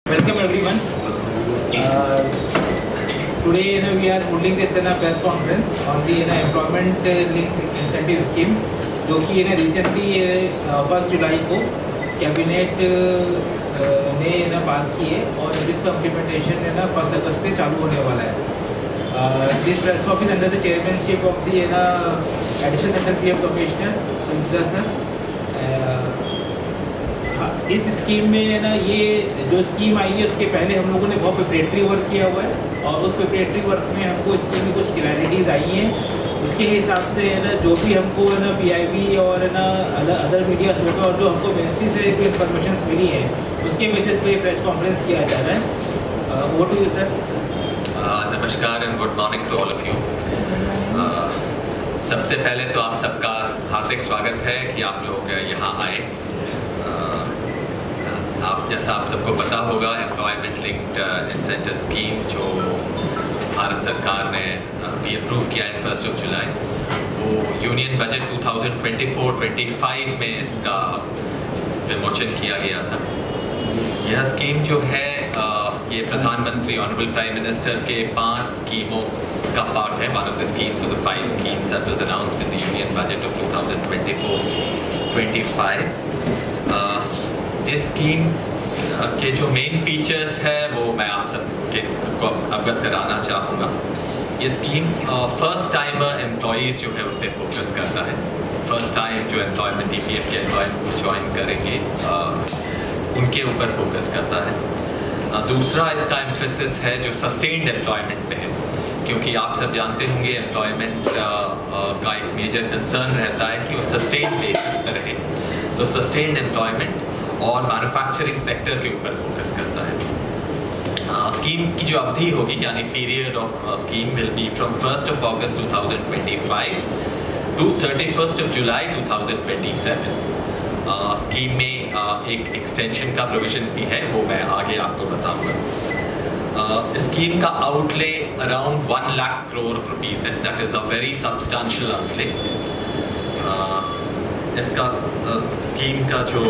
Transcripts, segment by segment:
Welcome everyone. Today we are holding this press conference on the employment linked incentive scheme जो कि recently 1 जुलाई को cabinet ने पास की है और जिसका इम्प्लीमेंटेशन 1 अगस्त से चालू होने वाला है. This press conference under the chairmanship of the additional central PF commissioner sir. इस स्कीम में ये जो स्कीम आई है उसके पहले हम लोगों ने बहुत प्रिपरेटरी वर्क किया हुआ है और उस प्रिपरेटरी वर्क में हमको स्कीम में कुछ क्लैरिटीज़ आई हैं. उसके हिसाब से जो भी हमको पीआईबी और अदर मीडिया सोर्स और जो हमको मिनिस्ट्री से जो इन्फॉर्मेशन मिली है उसके बेसिस पे प्रेस कॉन्फ्रेंस किया जा रहा है. Over to you sir. नमस्कार and good morning to all of you. सबसे पहले तो आप सबका हार्दिक स्वागत है कि आप लोग यहाँ आए. जैसा आप सबको पता होगा एम्प्लॉयमेंट लिंक्ड इंसेंटिव स्कीम जो भारत सरकार ने भी अप्रूव किया है 1 जुलाई वो यूनियन बजट 2024-25 में इसका विमोचन किया गया था. यह स्कीम जो है ये प्रधानमंत्री ऑनरेबल प्राइम मिनिस्टर के 5 स्कीमों का पार्ट है. One of the schemes of the 5 schemes that was announced in the union budget of 2024-25. इस स्कीम के जो मेन फीचर्स है वो मैं आप सबके को अवगत कराना चाहूँगा. ये स्कीम फर्स्ट टाइमर एम्प्लॉयज़ जो है उन पर फोकस करता है. फर्स्ट टाइम जो एम्प्लॉयमेंट ईपीएफ के एम्प्लॉय ज्वाइन करेंगे उनके ऊपर फोकस करता है. दूसरा इसका एम्फेसिस है जो सस्टेन्ड एम्प्लॉयमेंट पे है, क्योंकि आप सब जानते होंगे एम्प्लॉयमेंट का एक मेजर कंसर्न रहता है कि वो सस्टेन्ड बेसिस पर रहे. तो सस्टेन्ड एम्प्लॉयमेंट और मैन्युफैक्चरिंग सेक्टर के ऊपर फोकस करता है. स्कीम की जो अवधि होगी यानी period of scheme will be from 1 August 2025 to 31 July 2027. Scheme में एक एक्सटेंशन का प्रोविजन भी है, वो मैं आगे आपको बताऊंगा. स्कीम का outlay around 1 lakh crore rupees है. That is a very substantial outlay. इसका स्कीम का जो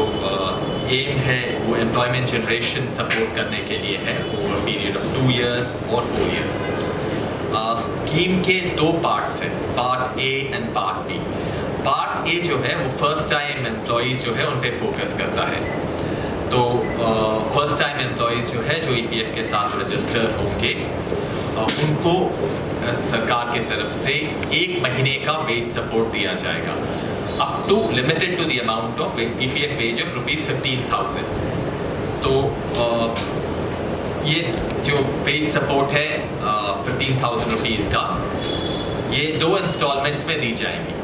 एम है वो एम्प्लॉयमेंट जनरेशन सपोर्ट करने के लिए है ओवर पीरियड ऑफ 2 years और 4 years. स्कीम के 2 पार्ट्स हैं, part A and part B. Part A जो है वो फर्स्ट टाइम एम्प्लॉयज़ जो है उन पे फोकस करता है. तो फर्स्ट टाइम एम्प्लॉयज़ जो है जो ईपीएफ के साथ रजिस्टर होंगे उनको सरकार की तरफ से 1 महीने का वेज सपोर्ट दिया जाएगा up to limited to the amount of EPF wage of ₹15,000. तो ये जो वेज सपोर्ट है 15,000 रुपीज़ का ये 2 इंस्टॉलमेंट्स में दी जाएंगी.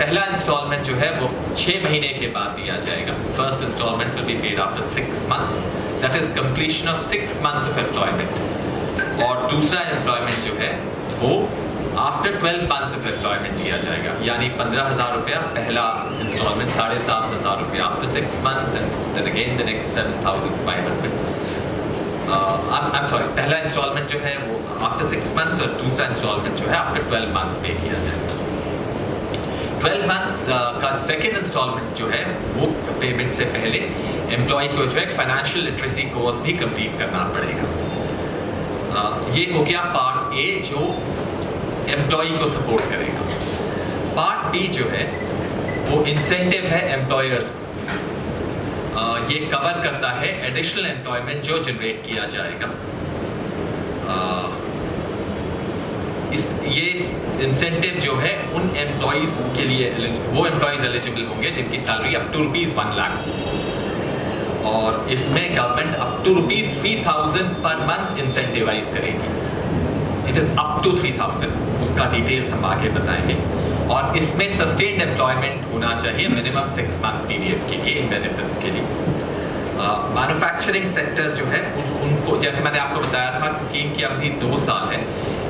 पहला इंस्टॉलमेंट जो है वो 6 महीने के बाद दिया जाएगा. First instalment will be paid after 6 months. That is completion of 6 months of employment. और दूसरा एम्प्लॉयमेंट जो है वो आफ्टर 12 months ऑफ एम्प्लॉयमेंट दिया जाएगा. यानी 15,000 रुपया पहला इंस्टॉलमेंट, 7,500 रुपया after 6 months and then again the next 7,500. I'm sorry, पहला इंस्टॉलमेंट जो है वो आफ्टर 6 months और दूसरा इंस्टॉलमेंट जो है आफ्टर 12 months पे किया जाएगा. 12 months का सेकेंड इंस्टॉलमेंट जो है वो पेमेंट से पहले एम्प्लॉय को जो है फाइनेंशियल लिटरेसी कोर्स भी कंप्लीट करना पड़ेगा. ये हो गया पार्ट ए जो एम्प्लॉय को सपोर्ट करेगा. पार्ट बी जो है वो इंसेंटिव है एम्प्लॉयर्स को. ये कवर करता है एडिशनल एम्प्लॉयमेंट जो जनरेट किया जाएगा. ये इंसेंटिव जो है उन एम्प्लॉयज़ के लिए वो एम्प्लॉयज़ एलिजिबल होंगे जिनकी सैलरी अप टू ₹1 लाख. और इसमें government up to ₹3,000 per month incentivise करेगी. It is up to 3,000. उसका डिटेल्स हम आगे बताएंगे. और इसमें सस्टेन्ड एम्प्लॉयमेंट होना चाहिए मिनिमम 6 months पीरियड के लिए इन बेनिफिट्स के लिए. मैन्युफैक्चरिंग सेक्टर जो है उनको जैसे मैंने आपको बताया था कि स्कीम की अवधि 2 साल है,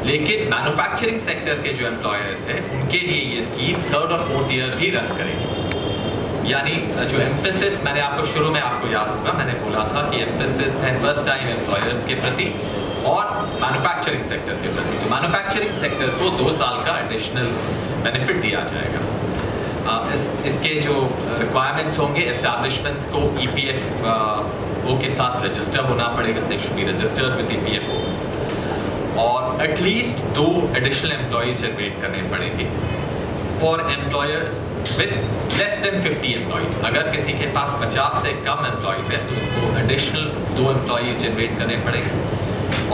लेकिन मैन्युफैक्चरिंग सेक्टर के जो एम्प्लॉयर्स हैं उनके लिए ये स्कीम 3rd और 4th ईयर भी रन करेगी. यानी जो एम्फेसिस मैंने आपको शुरू में आपको याद होगा मैंने बोला था कि एम्फेसिस है फर्स्ट टाइम एम्प्लॉयर्स के प्रति और मैन्युफैक्चरिंग सेक्टर के प्रति. तो मैन्युफैक्चरिंग सेक्टर को 2 साल का एडिशनल बेनिफिट दिया जाएगा. इसके जो रिक्वायरमेंट्स होंगे, एस्टैब्लिशमेंट्स को EPFO के साथ रजिस्टर होना पड़ेगा, they should be registered with EPFO, और एटलीस्ट 2 एडिशनल एम्प्लॉयज जनरेट करने पड़ेंगे for employers with less than 50 employees. अगर किसी के पास 50 से कम एम्प्लॉयज है तो उसको एडिशनल 2 एम्प्लॉयज जनरेट करने पड़ेंगे,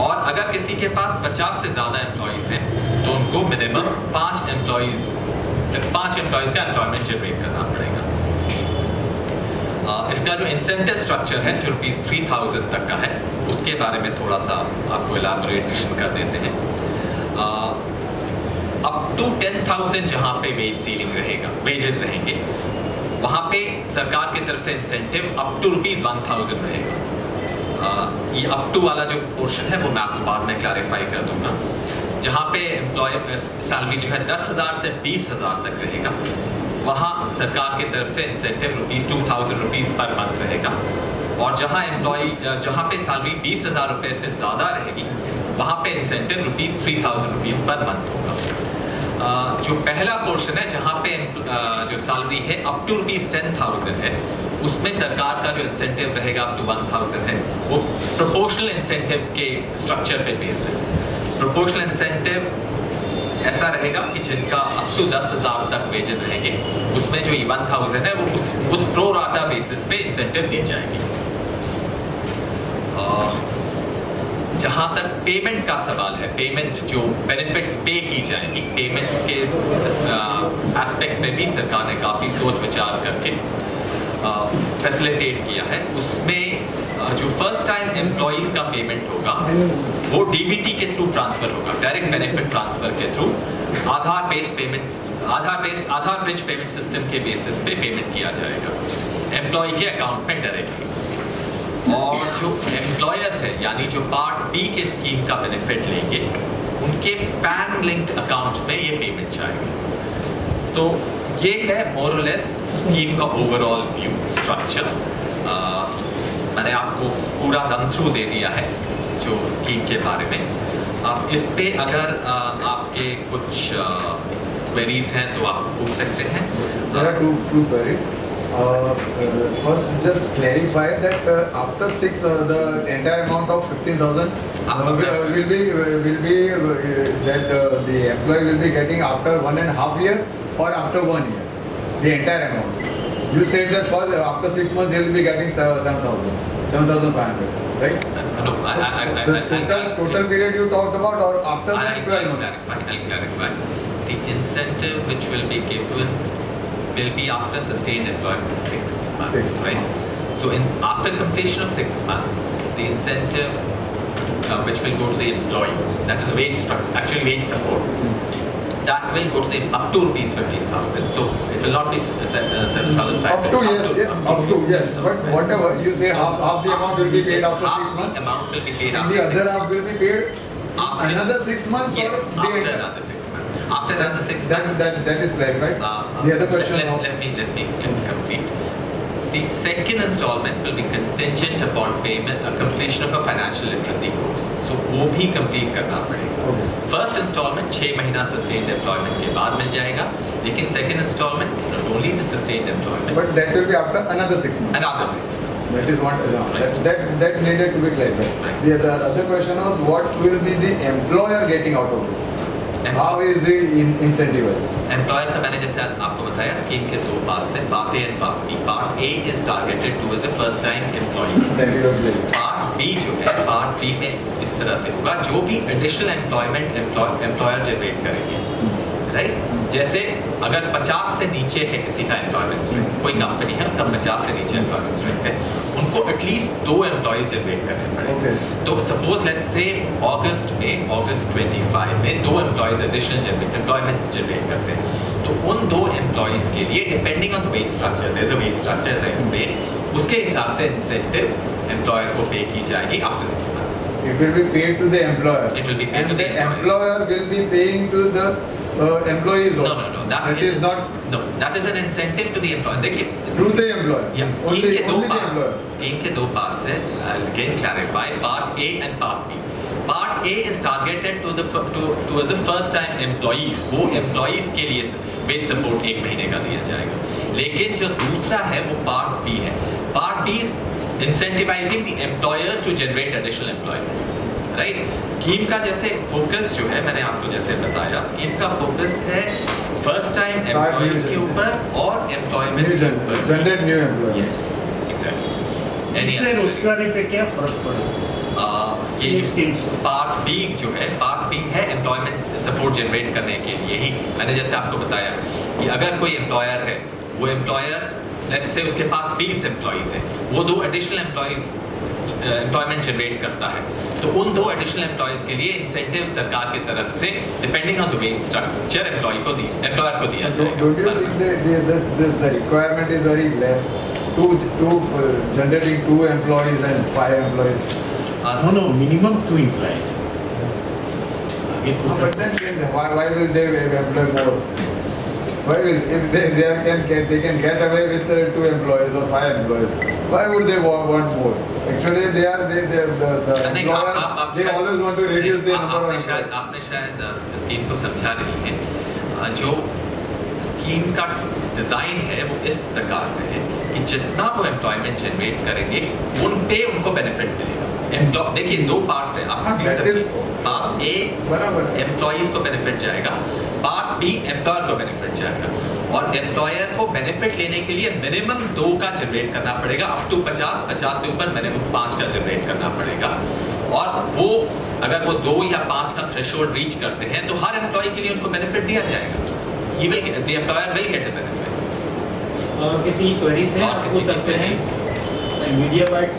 और अगर किसी के पास 50 से ज़्यादा एम्प्लॉयज हैं तो उनको मिनिमम 5 एम्प्लॉयज का एम्प्लॉयमेंट जनरेट करना पड़ेगा। इसका जो इंसेंटिव स्ट्रक्चर है जो ₹3000 तक का है, उसके बारे में थोड़ा सा आपको इलाबोरेशन कर देते हैं। अप टू 10,000 जहाँ पे वेजेस रहेंगे, वहाँ पे सरकार की तरफ से इंसेंटिव अप टू ₹1,000 रहेगा। ये अप टू वाला जो पोर्शन है वो मैं आपको बाद में क्लैरिफाई कर दूंगा। जहाँ पे एम्प्लॉय सैलरी जो है 10,000 से 20,000 तक रहेगा, वहाँ सरकार की तरफ से इंसेंटिव ₹2,000 पर मंथ रहेगा, और जहाँ पे सैलरी 20,000 रुपये से ज़्यादा रहेगी, वहाँ पे इंसेंटिव ₹3,000 पर मंथ होगा। जो पहला पोर्शन है जहाँ पे जो सैलरी है अप टू ₹10,000 है, उसमें सरकार का जो इंसेंटिव रहेगा अप टू 1,000 है, वो प्रोपोर्शनल इंसेंटिव के स्ट्रक्चर पे बेस्ड है। प्रोपोर्शनल इंसेंटिव ऐसा रहेगा कि जिनका अप टू 10,000 तक वेजेस रहेंगे, उसमें जो 1,000 है वो उस प्रो राटा बेसिस पे इंसेंटिव दी जाएगी। जहाँ तक पेमेंट का सवाल है, पेमेंट जो बेनिफिट्स पे की जाएंगी, पेमेंट्स के एस्पेक्ट में भी सरकार ने काफ़ी सोच विचार करके फैसिलिटेट किया है। उसमें जो फर्स्ट टाइम एम्प्लॉयज़ का पेमेंट होगा वो DBT के थ्रू ट्रांसफ़र होगा, डायरेक्ट बेनिफिट ट्रांसफ़र के थ्रू। आधार ब्रिज पेमेंट सिस्टम के बेसिस पे पेमेंट किया जाएगा एम्प्लॉय के अकाउंट में डायरेक्टली। और जो एम्प्लॉयर्स है, यानी जो पार्ट B के स्कीम का बेनिफिट लेंगे, उनके पैन लिंक्ड अकाउंट्स में ये पेमेंट जाएगी। तो ये है मोर और लेस स्कीम का ओवरऑल व्यू स्ट्रक्चर। मैंने आपको पूरा रन थ्रू दे दिया है जो स्कीम के बारे में। अब इस पे अगर आपके कुछ क्वेरीज हैं तो आप पूछ सकते हैं। There are two queries. First, just clarify that after 6, the entire amount of 15,000 will be that the employee will be getting after 1.5 year or after 1 year, the entire amount. You said that for after 6 months he will be getting 7,500, right? No, the total period you talked about, or after that 12 months? I'll clarify. The incentive which will be given will be after sustained employment 6 months, right? So after completion of 6 months, the incentive which will go to the employee, that is wage structure, actually wage support, that will go to the up to ₹15,000. So it will not be 7,500. Up to yes. But whatever you say, half the amount will be paid after 6 months. The amount will be paid after. The other half will be paid after another 6 months. Yes, or after another 6 months. After another 6 months. That is clarified. The other question. Let me complete. The second installment will be contingent upon payment, completion of a financial literacy course. So वो भी complete करना पड़ेगा। First installment 6 महीना sustained employment के बाद मिल जाएगा, लेकिन second installment not only the sustained employment. But that will be after another 6 months. Another 6 months. That is what that needed to be clarified. Right. The other question was, what will be the employer getting out of this? How is he incentivized? Employer का मैंने जैसे आपको बताया, scheme के 2 parts हैं, part A and part B। Part A is targeted towards the first time employees. Part B जो है, part B में इस तरह से होगा, जो भी एडिशनल एम्प्लॉयमेंट एम्प्लॉयर जनरेट करेंगे, राइट? जैसे अगर 50 से नीचे है किसी का एम्प्लॉयमेंट स्ट्रेंथ, कोई कंपनी है उसका 50 से नीचे एम्प्लॉयमेंट स्ट्रेंथ है, उनको एटलीस्ट 2 एम्प्लॉयज जनरेट करने पड़ेंगे। तो सपोज लेट्स से अगस्त 25 में 2 एम्प्लॉयज एडिशनल एम्प्लॉयमेंट जनरेट करते हैं, तो उन 2 एम्प्लॉयज के लिए depending on the wage structure, there is a wage structure as I explain, उसके हिसाब से इंसेंटिव एम्प्लॉयर को पे की जाएगी after 6 months. It will be paid to the employer. It will be paid and to the employer will be paying to the employees also. No. That is not. No, that is an incentive to the employer. देखिए. To the employer. Yeah. Only Scheme the employer. Scheme के 2 parts हैं. I'll again clarify. Part A and Part B. Part A is targeted towards the first time employees. वो employees के लिए veg support 1 महीने का दिया जाएगा। लेकिन जो दूसरा है वो पार्ट बी है। Part B incentivising the employers to generate additional employment, right. Scheme का जैसे फोकस जो है, मैंने आपको जैसे बताया, स्कीम का फोकस है फर्स्ट टाइम एम्प्लॉयज के ऊपर और एम्प्लॉयमेंट के ऊपर, generate new employ. Yes exactly. इससे रोजगारी पे क्या फर्क पड़ेगा? ये जो पार्ट बी जो है, पार्ट बी है एम्प्लॉयमेंट सपोर्ट जनरेट करने के लिए ही। मैंने जैसे आपको बताया कि अगर कोई एम्प्लॉयर है, वो एम्प्लॉयर लेट्स से उसके पास 20 एम्प्लॉयज़ हैं, वो 2 एडिशनल एम्प्लॉयमेंट जनरेट करता है, तो उन 2 एडिशनल एम्प्लॉयज़ के लिए इंसेंटिव सरकार की तरफ से depending on the wage structure employer को दिया जाएगा। Don't you think the requirement is very less to generating 2 employees and 5 employees? No, minimum 2 employees. But then why will they employ more? Why will, if they can get away with 2 employees or 5 employees, why would they want more? Actually, the employers, they always want to reduce the number of employees. आपने शायद scheme को समझा नहीं है। जो scheme का design है वो इस प्रकार से है कि जितना वो एम्प्लॉयमेंट जनरेट करेंगे उन पे उनको बेनिफिट मिलेगा। देखिए 2 पार्ट्स हैं, पार्ट ए एम्प्लॉयज को बेनिफिट जाएगा, पार्ट बी एम्प्लॉयर को बेनिफिट जाएगा। और एम्प्लॉयर को बेनिफिट लेने के लिए मिनिमम 2 का जनरेट करना पड़ेगा, अप टू 50 से ऊपर मिनिमम 5 का जनरेट करना पड़ेगा। और वो अगर वो 2 या 5 का थ्रेशोल्ड रीच करते हैं तो हर एम्प्लॉय के लिए उनको बेनिफिट दिया जाएगा। The employer will get the benefit. और किसी क्वेरीज है आप पूछ सकते हैं। Media bytes,